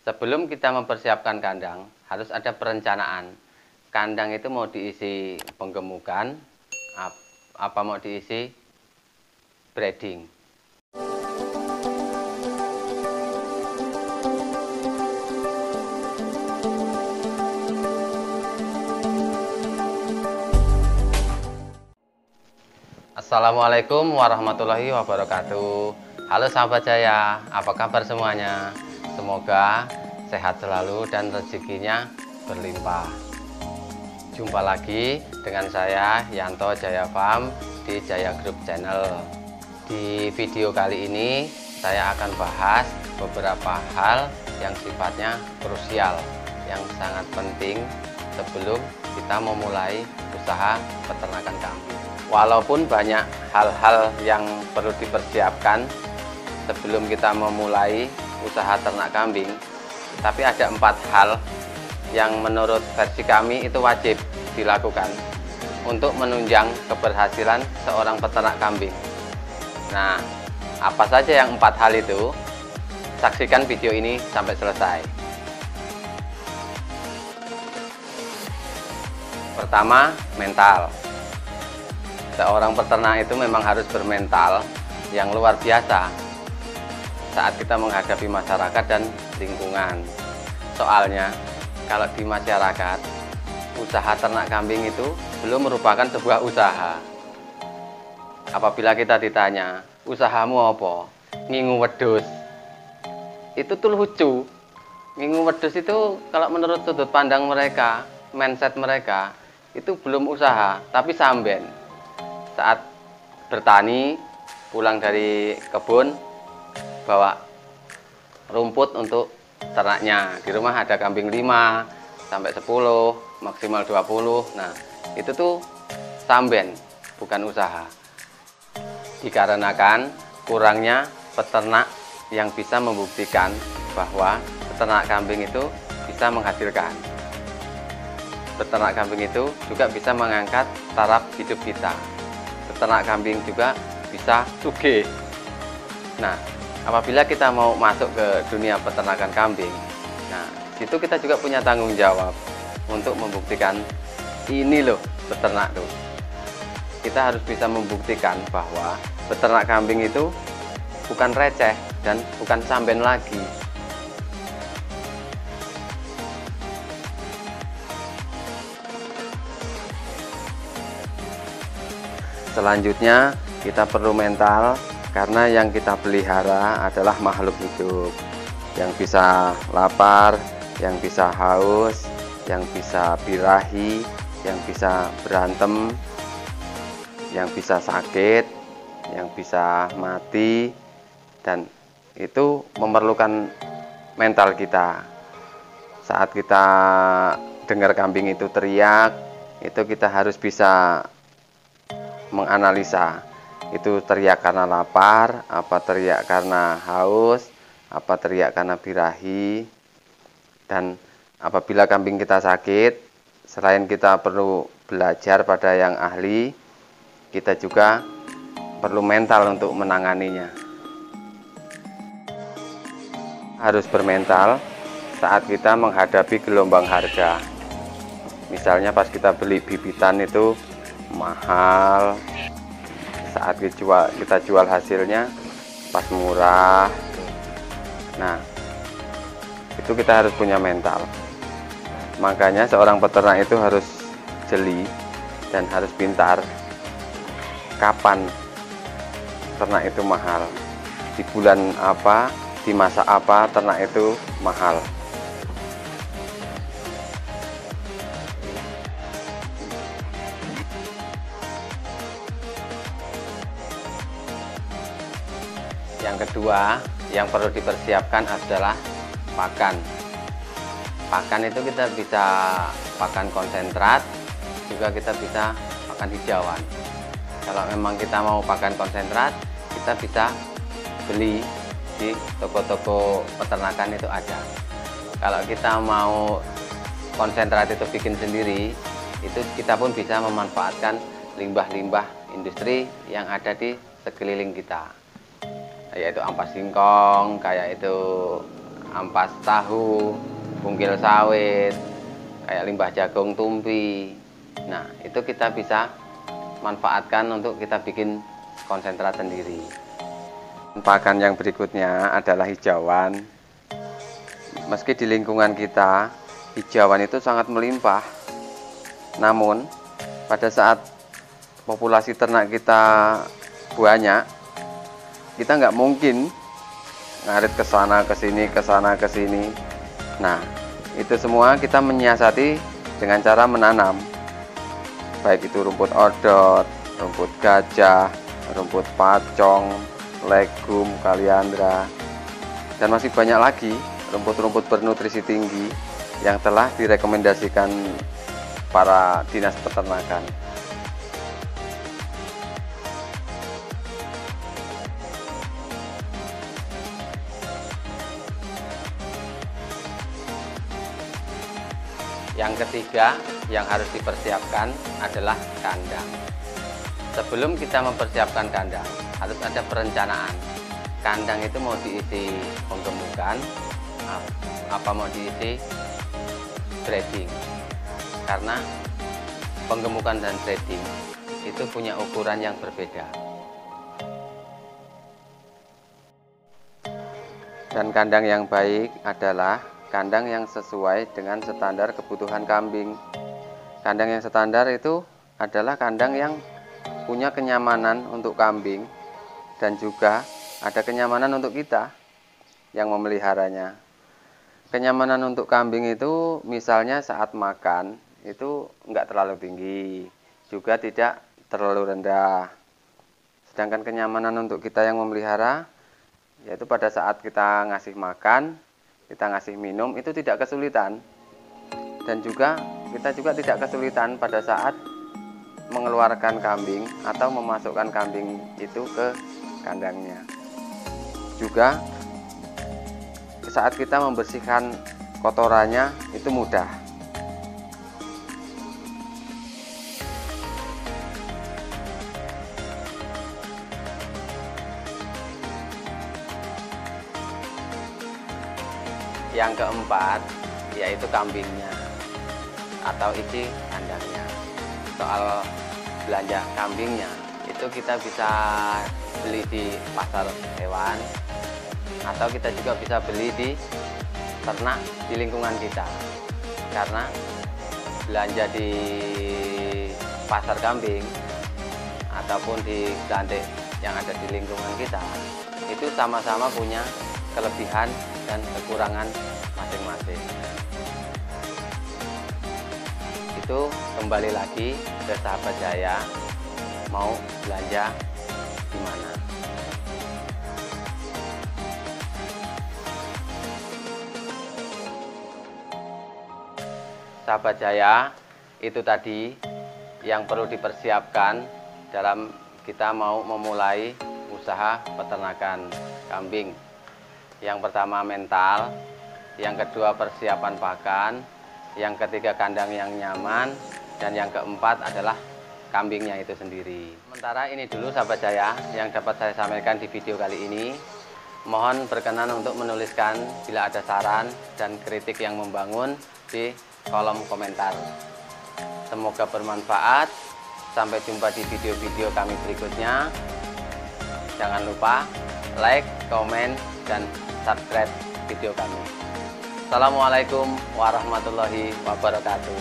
Sebelum kita mempersiapkan kandang, harus ada perencanaan. Kandang itu mau diisi penggemukan, apa mau diisi breeding. Assalamualaikum warahmatullahi wabarakatuh. Halo sahabat Jaya, apa kabar semuanya? Semoga sehat selalu dan rezekinya berlimpah. Jumpa lagi dengan saya Yanto Jaya Farm di Jaya Group Channel. Di video kali ini saya akan bahas beberapa hal yang sifatnya krusial, yang sangat penting sebelum kita memulai usaha peternakan kambing. Walaupun banyak hal-hal yang perlu dipersiapkan sebelum kita memulai usaha ternak kambing, tapi ada 4 hal yang menurut versi kami itu wajib dilakukan untuk menunjang keberhasilan seorang peternak kambing. Nah, apa saja yang 4 hal itu? Saksikan video ini sampai selesai. Pertama, mental. Seorang peternak itu memang harus bermental yang luar biasa saat kita menghadapi masyarakat dan lingkungan. Soalnya, kalau di masyarakat, usaha ternak kambing itu belum merupakan sebuah usaha. Apabila kita ditanya, usahamu apa? Ngingu wedhus. Itu tuh lucu. Ngingu wedhus itu kalau menurut sudut pandang mereka, mindset mereka, itu belum usaha, tapi samben. Saat bertani, pulang dari kebun, bawa rumput untuk ternaknya. Di rumah ada kambing 5 sampai 10, maksimal 20. Nah, itu tuh samben, bukan usaha. Dikarenakan kurangnya peternak yang bisa membuktikan bahwa peternak kambing itu bisa menghasilkan. Peternak kambing itu juga bisa mengangkat taraf hidup kita. Peternak kambing juga bisa sugih. Nah, apabila kita mau masuk ke dunia peternakan kambing, nah, itu kita juga punya tanggung jawab untuk membuktikan ini loh peternak tuh. Kita harus bisa membuktikan bahwa peternak kambing itu bukan receh dan bukan samben lagi. Selanjutnya, kita perlu mental karena yang kita pelihara adalah makhluk hidup yang bisa lapar, yang bisa haus, yang bisa birahi, yang bisa berantem, yang bisa sakit, yang bisa mati, dan itu memerlukan mental kita. Saat kita dengar kambing itu teriak, itu kita harus bisa menganalisa, itu teriak karena lapar, apa teriak karena haus, apa teriak karena birahi. Dan apabila kambing kita sakit, selain kita perlu belajar pada yang ahli, kita juga perlu mental untuk menanganinya. Harus bermental saat kita menghadapi gelombang harga. Misalnya pas kita beli bibitan itu mahal, saat kita jual hasilnya pas murah. Nah, itu kita harus punya mental. Makanya seorang peternak itu harus jeli dan harus pintar kapan ternak itu mahal, di bulan apa, di masa apa ternak itu mahal. Yang kedua yang perlu dipersiapkan adalah pakan. Pakan itu kita bisa pakan konsentrat, juga kita bisa pakan hijauan. Kalau memang kita mau pakan konsentrat, kita bisa beli di toko-toko peternakan itu ada. Kalau kita mau konsentrat itu bikin sendiri, itu kita pun bisa memanfaatkan limbah-limbah industri yang ada di sekeliling kita, yaitu ampas singkong, kayak itu ampas tahu, bungkil sawit, kayak limbah jagung tumpi. Nah, itu kita bisa manfaatkan untuk kita bikin konsentrat sendiri. Pakan yang berikutnya adalah hijauan. Meski di lingkungan kita hijauan itu sangat melimpah, namun pada saat populasi ternak kita banyak, kita nggak mungkin ngarit ke sana ke sini, ke sana ke sini. Nah, itu semua kita menyiasati dengan cara menanam, baik itu rumput odot, rumput gajah, rumput pacong, legum, kaliandra, dan masih banyak lagi rumput-rumput bernutrisi tinggi yang telah direkomendasikan para dinas peternakan. Yang ketiga yang harus dipersiapkan adalah kandang. Sebelum kita mempersiapkan kandang, harus ada perencanaan. Kandang itu mau diisi penggemukan, apa mau diisi breeding. Karena penggemukan dan breeding itu punya ukuran yang berbeda. Dan kandang yang baik adalah kandang yang sesuai dengan standar kebutuhan kambing. Kandang yang standar itu adalah kandang yang punya kenyamanan untuk kambing dan juga ada kenyamanan untuk kita yang memeliharanya. Kenyamanan untuk kambing itu misalnya saat makan itu enggak terlalu tinggi, juga tidak terlalu rendah. Sedangkan kenyamanan untuk kita yang memelihara yaitu pada saat kita ngasih makan, kita ngasih minum itu tidak kesulitan. Dan juga kita juga tidak kesulitan pada saat mengeluarkan kambing atau memasukkan kambing itu ke kandangnya. Juga saat kita membersihkan kotorannya itu mudah. Yang keempat yaitu kambingnya atau isi kandangnya. Soal belanja kambingnya itu kita bisa beli di pasar hewan atau kita juga bisa beli di ternak di lingkungan kita. Karena belanja di pasar kambing ataupun di lantai yang ada di lingkungan kita itu sama-sama punya kelebihan dan kekurangan masing-masing. Itu kembali lagi ke sahabat Jaya mau belanja di mana. Sahabat Jaya, itu tadi yang perlu dipersiapkan dalam kita mau memulai usaha peternakan kambing. Yang pertama mental, yang kedua persiapan pakan, yang ketiga kandang yang nyaman, dan yang keempat adalah kambingnya itu sendiri. Sementara ini dulu sahabat Jaya yang dapat saya sampaikan di video kali ini. Mohon berkenan untuk menuliskan bila ada saran dan kritik yang membangun di kolom komentar. Semoga bermanfaat. Sampai jumpa di video-video kami berikutnya. Jangan lupa like, komen, dan subscribe video kami. Assalamualaikum warahmatullahi wabarakatuh.